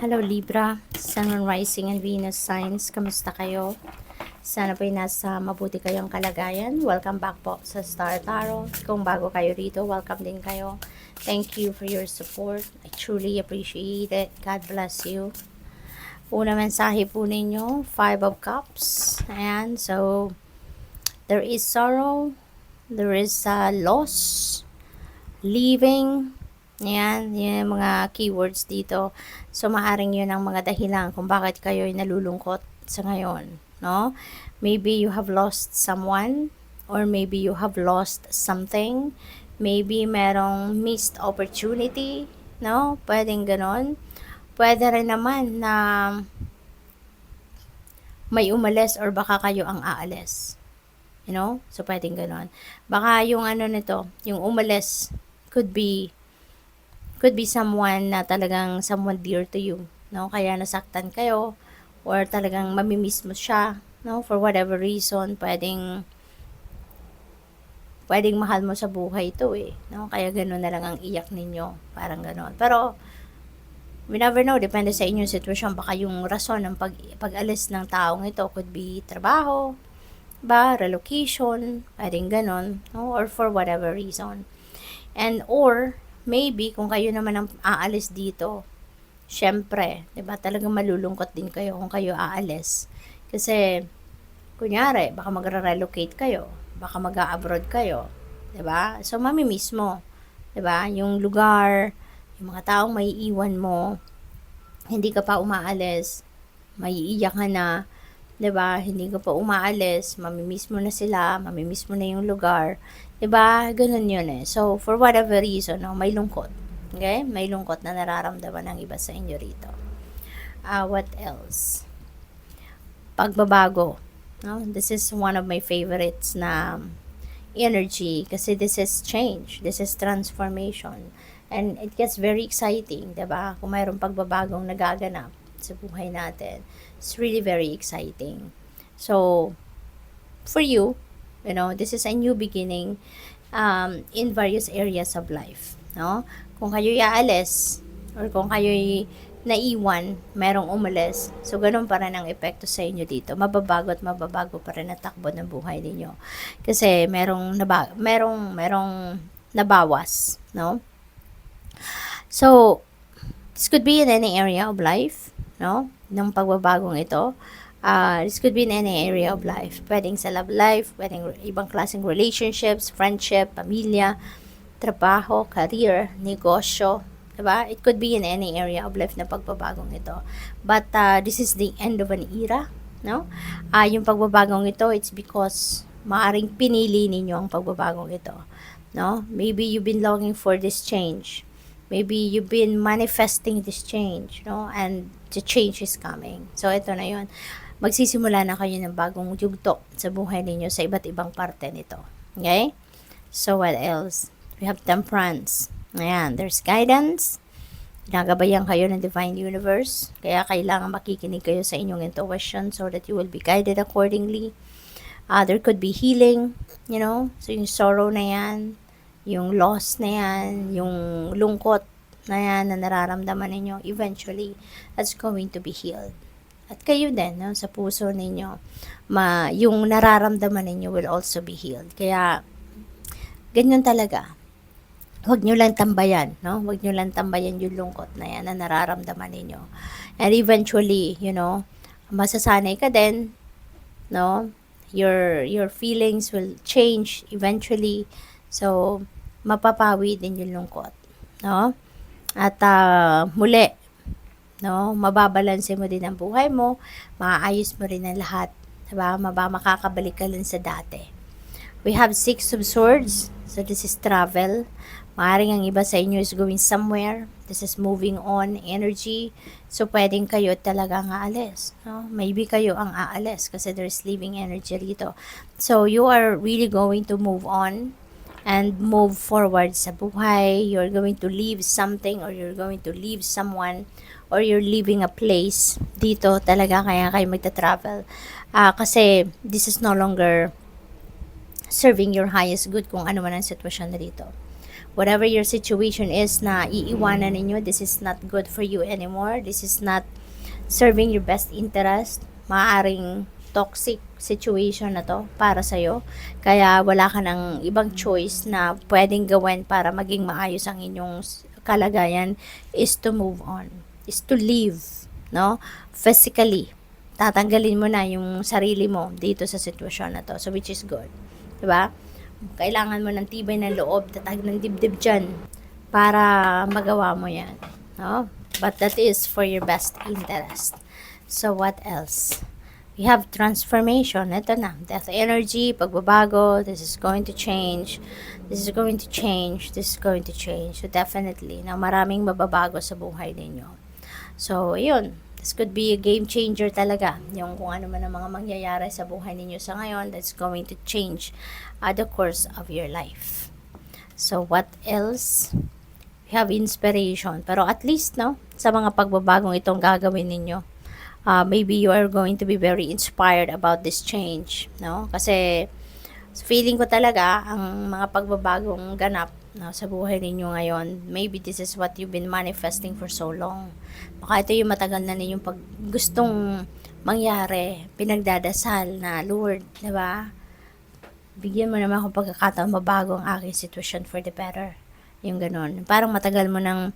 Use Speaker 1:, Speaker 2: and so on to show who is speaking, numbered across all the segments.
Speaker 1: Hello Libra, Sun, Rising and Venus signs, kamusta kayo? Sana po'y nasa mabuti kayong kalagayan. Welcome back po sa Star Tarot. Kung bago kayo rito, welcome din kayo. Thank you for your support. I truly appreciate it. God bless you. Una mensahe po ninyo, Five of Cups. Ayan, so there is sorrow, there is loss, leaving. Yan, yung mga keywords dito. So, maaring yun ang mga dahilan kung bakit kayo ay nalulungkot sa ngayon, no? Maybe you have lost someone, or maybe you have lost something. Maybe merong missed opportunity, no? Pwedeng ganon. Pwede rin naman na may umalis or baka kayo ang aalis. You know? So, pwedeng ganon. Baka yung ano nito, yung umalis could be someone na talagang someone dear to you, no? Kaya nasaktan kayo or talagang mamimiss mo siya, no? For whatever reason, pwedeng mahal mo sa buhay ito no? Kaya gano'n na lang ang iyak ninyo, parang gano'n. Pero we never know, depende sa inyong sitwasyon. Baka yung rason ng pag-alis ng taong ito could be trabaho, relocation, pwedeng gano'n, no? Or for whatever reason. And or maybe kung kayo naman ang aalis dito, syempre, 'di ba? Talagang malulungkot din kayo kung kayo aalis. Kasi kunyari, baka magre-relocate kayo, baka mag-a-abroad kayo, 'di ba? So mami-miss mo, 'di ba? Yung lugar, yung mga taong maiiwan mo, hindi ka pa umaalis, maiiyak ka na, 'di ba? Hindi ka pa umaalis, mami-miss mo na sila, mami-miss mo na yung lugar. 'Di ba? Ganun 'yun So, for whatever reason, no, may lungkot. Okay? May lungkot na nararamdaman ng iba sa inyo rito. What else? Pagbabago. No? This is one of my favorites na energy kasi this is change. This is transformation. And it gets very exciting, 'di ba? Kung mayroong pagbabagong nagaganap sa buhay natin. It's really very exciting. So, for you, this is a new beginning in various areas of life, no? Kung kayo aalis or kung kayo naiwan, merong umalis, so ganun pa rin ang epekto sa inyo dito. Mababago at mababago pa rin ang takbo ng buhay ninyo. Kasi merong nabawas, no? So, this could be in any area of life, no? Ng pagbabagong ito. This could be in any area of life. Pwedeng sa love life, pwedeng ibang klaseng relationships, friendship, pamilya, trabaho, career, negosyo, diba? It could be in any area of life na pagbabagong ito. But this is the end of an era, no? Yung pagbabagong ito, it's because maaring pinili ninyo ang pagbabagong ito, no? Maybe you've been longing for this change. Maybe you've been manifesting this change, no? And the change is coming. So, ito na yun. Magsisimula na kayo ng bagong yugto sa buhay ninyo sa iba't ibang parte nito. Okay? So, what else? We have temperance. Ayan, there's guidance. Ginagabayan kayo ng Divine Universe. Kaya kailangan makikinig kayo sa inyong intuition so that you will be guided accordingly. There could be healing, So, yung sorrow na yan, yung loss na yan, yung lungkot na yan na nararamdaman ninyo, eventually, that's going to be healed. At kayo din, no, sa puso ninyo, yung nararamdaman ninyo will also be healed. Kaya, ganyan talaga. Huwag nyo lang tambayan, no? Huwag nyo lang tambayan yung lungkot na yan na nararamdaman ninyo. And eventually, masasanay ka din, no? Your feelings will change eventually. So, mapapawi din yung lungkot, no? At muli, no, mababalanse mo din ang buhay mo, maaayos mo rin ang lahat, diba? Makakabalik ka lang sa dati. We have 6 of Swords, so this is travel. Maaring ang iba sa inyo is going somewhere. This is moving on energy. So, pwedeng kayo talaga ang aalis, no? Maybe kayo ang aalis kasi there's living energy rito. So, you are really going to move on and move forward sa buhay. You're going to leave something or you're going to leave someone or you're leaving a place dito talaga kaya kayo magta-travel. Kasi this is no longer serving your highest good kung ano man ang sitwasyon na dito. whatever your situation is na iiwanan ninyo, this is not good for you anymore, this is not serving your best interest, maaring toxic situation na to para sa'yo. Kaya wala ka ng ibang choice na pwedeng gawin para maging maayos ang inyong kalagayan is to move on, is to live, no? Physically, tatanggalin mo na yung sarili mo dito sa sitwasyon na to. So, which is good. Diba? Kailangan mo ng tibay ng loob, tatag ng dibdib dyan para magawa mo yan. No? But that is for your best interest. So, what else? We have transformation. Ito na. Death energy, pagbabago. This is going to change. This is going to change. This is going to change. So, definitely, na maraming mababago sa buhay ninyo. So, yun. This could be a game changer talaga. Yung kung ano man ang mga mangyayari sa buhay ninyo sa ngayon, that's going to change the course of your life. So, what else? We have inspiration. Pero at least, no, sa mga pagbabagong itong gagawin ninyo, maybe you are going to be very inspired about this change, no? Kasi feeling ko talaga ang mga pagbabagong ganap, no, sa buhay ninyo ngayon, maybe this is what you've been manifesting for so long. Baka ito yung matagal na ninyong gustong mangyari, pinagdadasal na, Lord, diba? Bigyan mo naman akong pagkakataon mabago ang aking situation for the better. Yung ganun. Parang matagal mo ng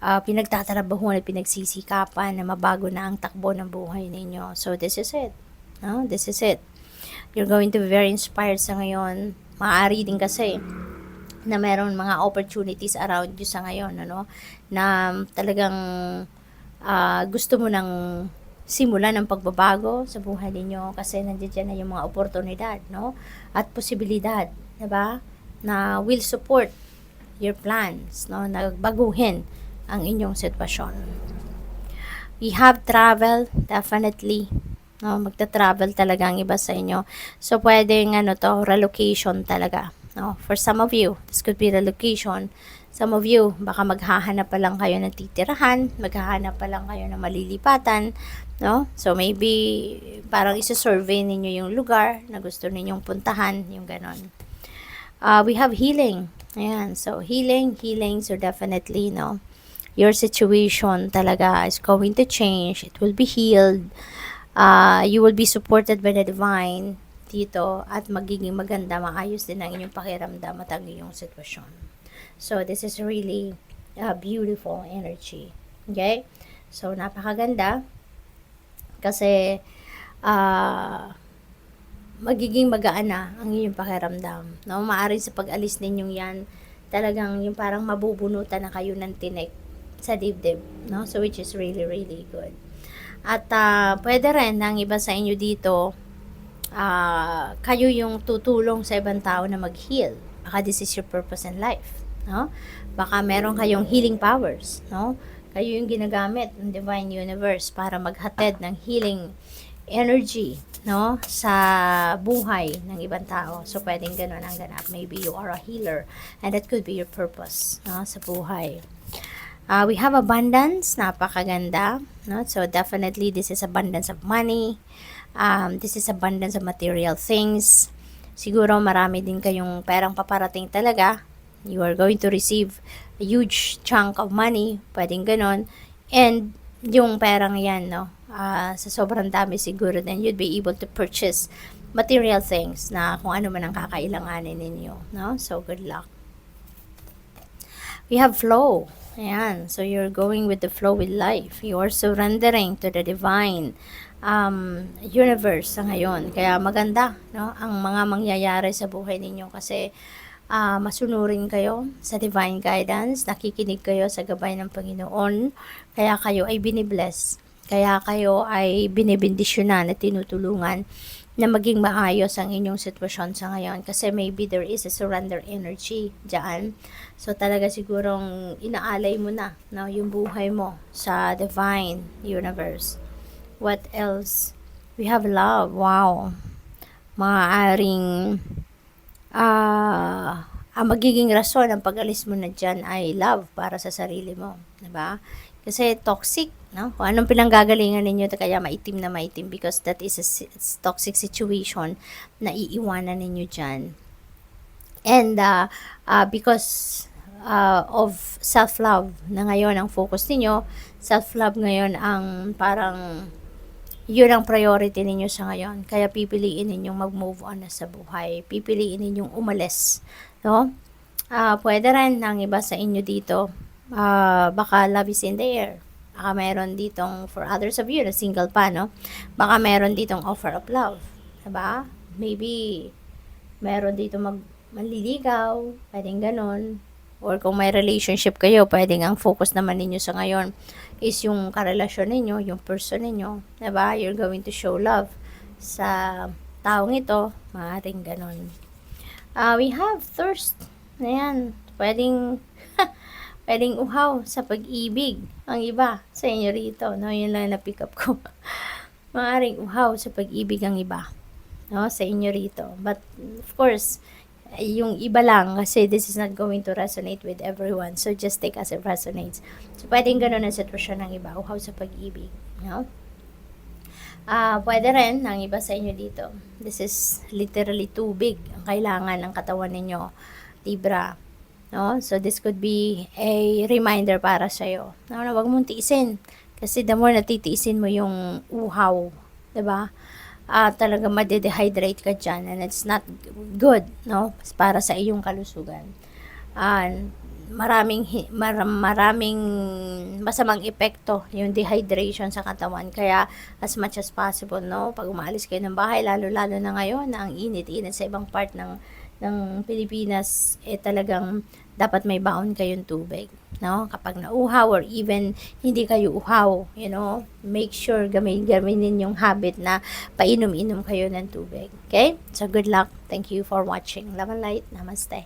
Speaker 1: pinagtatrabahuan at pinagsisikapan na mabago na ang takbo ng buhay ninyo. So, this is it. No? This is it. You're going to be very inspired sa ngayon. Maaari din kasi na meron mga opportunities around you sa ngayon, ano? Na talagang gusto mo nang simulan ng pagbabago sa buhay ninyo kasi nandiyan na yung mga oportunidad, no? At posibilidad, diba? Na will support your plans, no? Na baguhin ang inyong sitwasyon. We have travel, definitely. No, magta-travel talaga ang iba sa inyo. So, pwedeng relocation talaga. No? For some of you, this could be relocation. Some of you, baka maghahanap pa lang kayo ng titirahan, maghahanap pa lang kayo ng malilipatan, no? So, maybe, parang isa-survey ninyo yung lugar na gusto ninyong puntahan, yung ganon. We have healing. Ayan, so healing, so definitely, no? Your situation talaga is going to change. It will be healed. You will be supported by the divine dito at magiging maganda, maayos din ang inyong pakiramdam at ang inyong sitwasyon. So, this is really beautiful energy. Okay? So, napakaganda kasi magiging magaan na ang inyong pakiramdam. No? Maaari sa pag-alis ninyong yan, talagang yung parang mabubunutan na kayo ng tinik sa dibdib. No? So, which is really, really good. At pwede rin ng iba sa inyo dito, kayo yung tutulong sa ibang tao na mag-heal. Baka this is your purpose in life. No? Baka meron kayong healing powers. No? Kayo yung ginagamit ng Divine Universe para maghatid ng healing energy, no, sa buhay ng ibang tao. So, pwedeng ganun ang ganap. Maybe you are a healer and that could be your purpose, no, sa buhay. We have abundance, napakaganda, no? So definitely this is abundance of money. This is abundance of material things. Siguro marami din kayong perang paparating talaga. You are going to receive a huge chunk of money, pwedeng ganon. And yung perang yan, no, sa sobrang dami siguro, then you'd be able to purchase material things na kung ano man ang kakailanganin ninyo, no? So good luck. We have flow. Ayan. So, you're going with the flow with life. You are surrendering to the divine universe sa ngayon. Kaya maganda, no, ang mga mangyayari sa buhay ninyo kasi masunurin kayo sa divine guidance, nakikinig kayo sa gabay ng Panginoon, kaya kayo ay binibless. Kaya kayo ay binibindisyonan at tinutulungan na maging maayos ang inyong sitwasyon sa ngayon kasi maybe there is a surrender energy dyan. So talaga sigurong inaalay mo na, no, yung buhay mo sa divine universe. What else? We have love. Wow. Maaaring ang magiging rason ng pag-alis mo na dyan ay love para sa sarili mo. Diba? Kasi toxic, no? Kung anong pinanggagalingan ninyo kaya maitim na maitim because that is a toxic situation na iiwanan ninyo dyan. And because of self-love na ngayon ang focus ninyo, self-love ngayon ang parang yun ang priority ninyo sa ngayon. Kaya pipiliin ninyong mag-move on na sa buhay. Pipiliin ninyong umalis. No? Pwede rin ng iba sa inyo dito, baka love is in the air. Baka meron ditong, for others of you na single pa, no? Baka meron ditong offer of love. Diba? Maybe, meron dito manliligaw, pwedeng ganon. Or kung may relationship kayo, pwedeng ang focus naman ninyo sa ngayon is yung karelasyon ninyo, yung person ninyo. Diba? You're going to show love sa taong ito, maaaring ganon. We have thirst. Ayan, pwedeng pwedeng uhaw sa pag-ibig ang iba sa inyo rito, no? Yun lang na pick up ko. Maaaring uhaw sa pag-ibig ang iba, no? Sa inyo rito. But of course, yung iba lang kasi this is not going to resonate with everyone. So just take as it resonates. So pwedeng ganun ang sitwasyon ng iba, uhaw sa pag-ibig, no? Pwede rin ng iba sa inyo dito. This is literally too big ang kailangan ng katawan ninyo, Libra. No? So this could be a reminder para sa iyo. No, wag mong tiisin kasi the more natitiisin mo yung uhaw, 'di ba? Talaga ma-dehydrate ka diyan and it's not good, no? Para sa iyong kalusugan. Maraming masamang epekto yung dehydration sa katawan. Kaya as much as possible, no, pag umaalis kayo ng bahay, lalo-lalo na ngayon na ang init-init sa ibang part ng Pilipinas, talagang dapat may baon kayong tubig, no? Kapag nauhaw or even hindi kayo uhaw, make sure gamitin yung habit na painom-inom kayo ng tubig. Okay? So good luck. Thank you for watching. Love and light. Namaste.